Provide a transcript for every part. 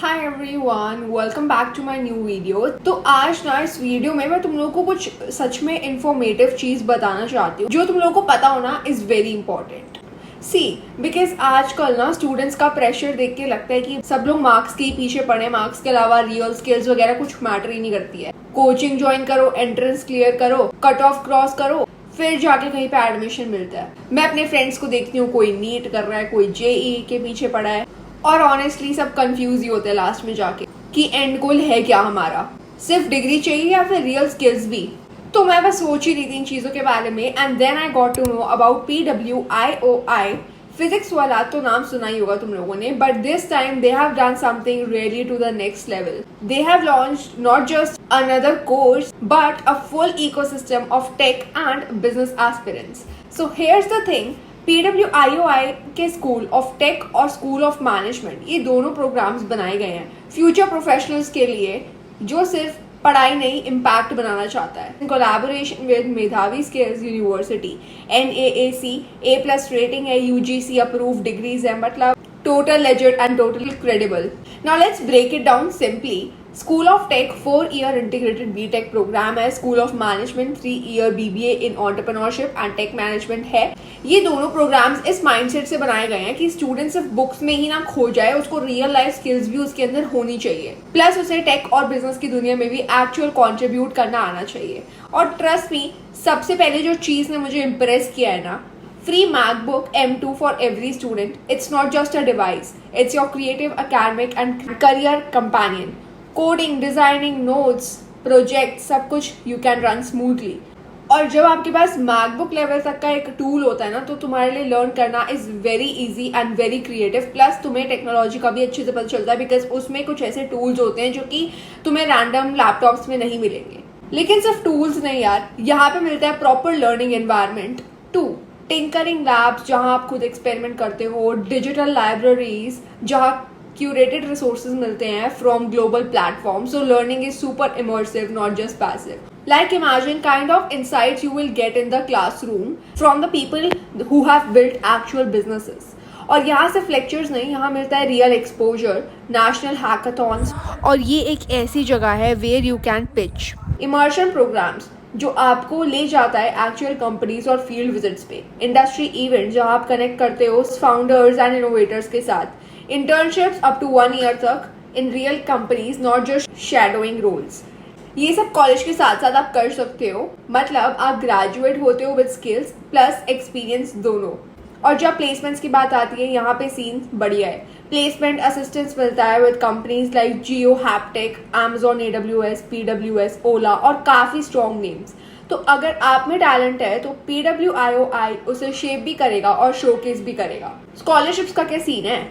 Hi everyone, welcome back to my new video. तो आज ना इस वीडियो में मैं तुम लोगों को कुछ सच में इंफॉर्मेटिव चीज बताना चाहती हूँ जो तुम लोगों को पता होना is very important. See because आजकल ना स्टूडेंट्स का प्रेशर देख के लगता है कि सब लोग मार्क्स के पीछे पड़े, मार्क्स के अलावा रियल स्किल्स वगैरह कुछ मैटर ही नहीं करती है। कोचिंग ज्वाइन करो, एंट्रेंस क्लियर करो, कट ऑफ क्रॉस करो, फिर जाके कहीं पे एडमिशन मिलता है। मैं अपने फ्रेंड्स को देखती हूँ, कोई नीट कर रहा है, कोई जेई के पीछे पड़ा है, और ऑनेस्टली सब कंफ्यूज ही होते हैं लास्ट में जाके कि एंड गोल है क्या हमारा, सिर्फ डिग्री चाहिए या फिर रियल स्किल्स भी। तो मैं बस सोच ही रही थी इन चीज़ों के बारे में and then I got to know about PWIOI। Physics वाला तो नाम सुना ही होगा तुम लोगों ने, but this time they have done something really to the next level. They have launched not just another course but a full ecosystem of tech and business aspirants. So here's the thing, PWIOI के school of tech और school of management, ये दोनों programmes बनाए गए हैं future professionals के लिए जो सिर्फ पढ़ाई नहीं इम्पैक्ट बनाना चाहता है। In collaboration with Medhavi skills university, NAAC A+ rating है, UGC अप्रूव डिग्रीज है, मतलब total legit and totally credible. Now let's break it down simply. School of tech 4-year integrated BTech programme है। School of management 3-year BBA in entrepreneurship and tech management है। ये दोनों programmes इस mindset से बनाए गए हैं कि स्टूडेंट सिर्फ बुक्स में ही ना खो जाए, उसको रियल लाइफ स्किल्स भी उसके अंदर होनी चाहिए, प्लस उसे टेक और बिजनेस की दुनिया में भी एक्चुअल कॉन्ट्रीब्यूट करना आना चाहिए। और ट्रस्ट मी, सबसे पहले जो चीज ने मुझे इम्प्रेस किया है ना, free MacBook M2 for every student. It's not just a device, it's your creative, academic and career companion. Coding, designing, notes, projects, सब कुछ you can run smoothly. और जब आपके पास MacBook लेवल तक का एक टूल होता है ना, तो तुम्हारे लिए लर्न करना is very easy and very creative. Plus तुम्हें टेक्नोलॉजी का भी अच्छे से पता चलता है बिकॉज उसमें कुछ ऐसे टूल्स होते हैं जो कि तुम्हें रैंडम लैपटॉप्स में नहीं मिलेंगे। लेकिन सिर्फ टूल्स नहीं यार, यहाँ पे मिलता है proper learning environment too, tinkering labs जहाँ आप खुद एक्सपेरिमेंट करते हो, डिजिटल लाइब्रेरीज जहाँ क्यूरेटेड रिसोर्सेज मिलते हैं from global platform. So learning is super immersive, not just passive. Like imagine kind of insights you will get in the classroom from the people who have built actual businesses. और यहाँ सिर्फ lectures नहीं, यहाँ मिलता है real exposure, national hackathons, और ये एक ऐसी जगह है where you can pitch. Immersion programs जो आपको ले जाता है एक्चुअल कंपनीज और फील्ड विजिट्स पे। इंडस्ट्री इवेंट जहाँ आप कनेक्ट करते हो फाउंडर्स एंड इनोवेटर्स के साथ। इंटर्नशिप्स अप टू 1 year तक in real companies, not just shadowing roles. ये सब कॉलेज के साथ साथ आप कर सकते हो, मतलब आप ग्रेजुएट होते हो विद स्किल्स प्लस एक्सपीरियंस दोनों। और जब प्लेसमेंट्स की बात आती है, यहाँ पे सीन बढ़िया है। प्लेसमेंट असिस्टेंस मिलता है with companies like Jio, Haptik, Amazon AWS, PWS, Ola और काफ़ी स्ट्रॉन्ग नेम्स। तो अगर आप में टैलेंट है तो PWIOI उसे शेप भी करेगा और शोकेस भी करेगा। स्कॉलरशिप्स का क्या सीन है?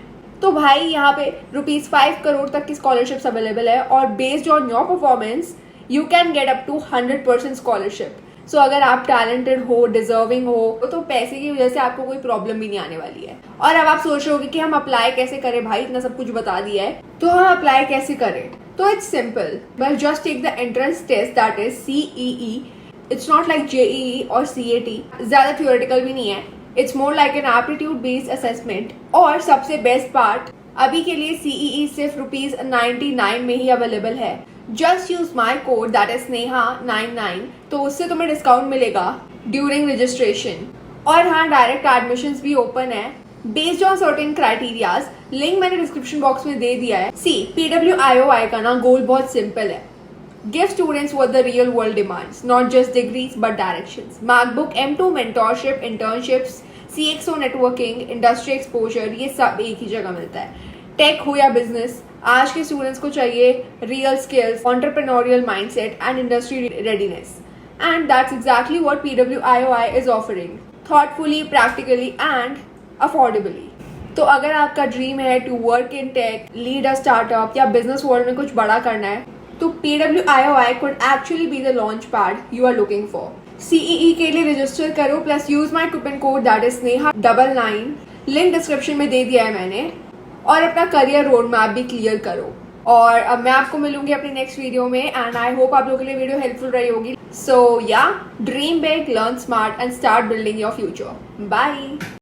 तो भाई यहाँ पे ₹5 करोड़ तक की स्कॉलरशिप्स अवेलेबल है और based on your performance you can get up to 100% scholarship. So अगर आप टैलेंटेड हो, डिजर्विंग हो, तो पैसे की वजह से आपको कोई प्रॉब्लम भी नहीं आने वाली है। और अब आप सोच रहे होगे कि हम अप्लाई कैसे करें, भाई इतना सब कुछ बता दिया है, तो हम अप्लाई कैसे करें? तो it's simple, but just take the entrance test that is CEE। It's not like JEE और CAT, ज्यादा थियोरेटिकल भी नहीं है, it's more like an aptitude based assessment. और सबसे बेस्ट पार्ट, अभी के लिए CEE सिर्फ ₹99 में ही अवेलेबल है। Just use my code that is Sneha ninety nine, तो उससे तुम्हें डिस्काउंट मिलेगा ड्यूरिंग रजिस्ट्रेशन। और हाँ, डायरेक्ट एडमिशंस भी ओपन है based on certain criterias. Link मैंने डिस्क्रिप्शन बॉक्स में दे दिया है। PWIOI का ना गोल बहुत सिंपल है, give students what the real world demands, not just degrees but directions. MacBook M2, mentorship, internships, CXO networking, industry exposure, ये सब एक ही जगह मिलता है। टेक हो या बिजनेस, आज के स्टूडेंट्स को चाहिए real skills, entrepreneurial mindset and industry readiness, and that's exactly what PWIOI is offering, thoughtfully, practically and affordably. तो अगर आपका ड्रीम है to work in tech, lead a startup या बिजनेस वर्ल्ड में कुछ बड़ा करना है, तो PWIOI could actually be the launch pad you are looking for. CEE के लिए रजिस्टर करो plus use my coupon code that is Sneha ninety nine, link description में दे दिया है मैंने, और अपना करियर रोड मैप भी क्लियर करो। और अब मैं आपको मिलूंगी अपनी नेक्स्ट वीडियो में एंड आई होप आप लोगों के लिए वीडियो हेल्पफुल रही होगी। So yeah, dream big, learn smart and start building your future. Bye.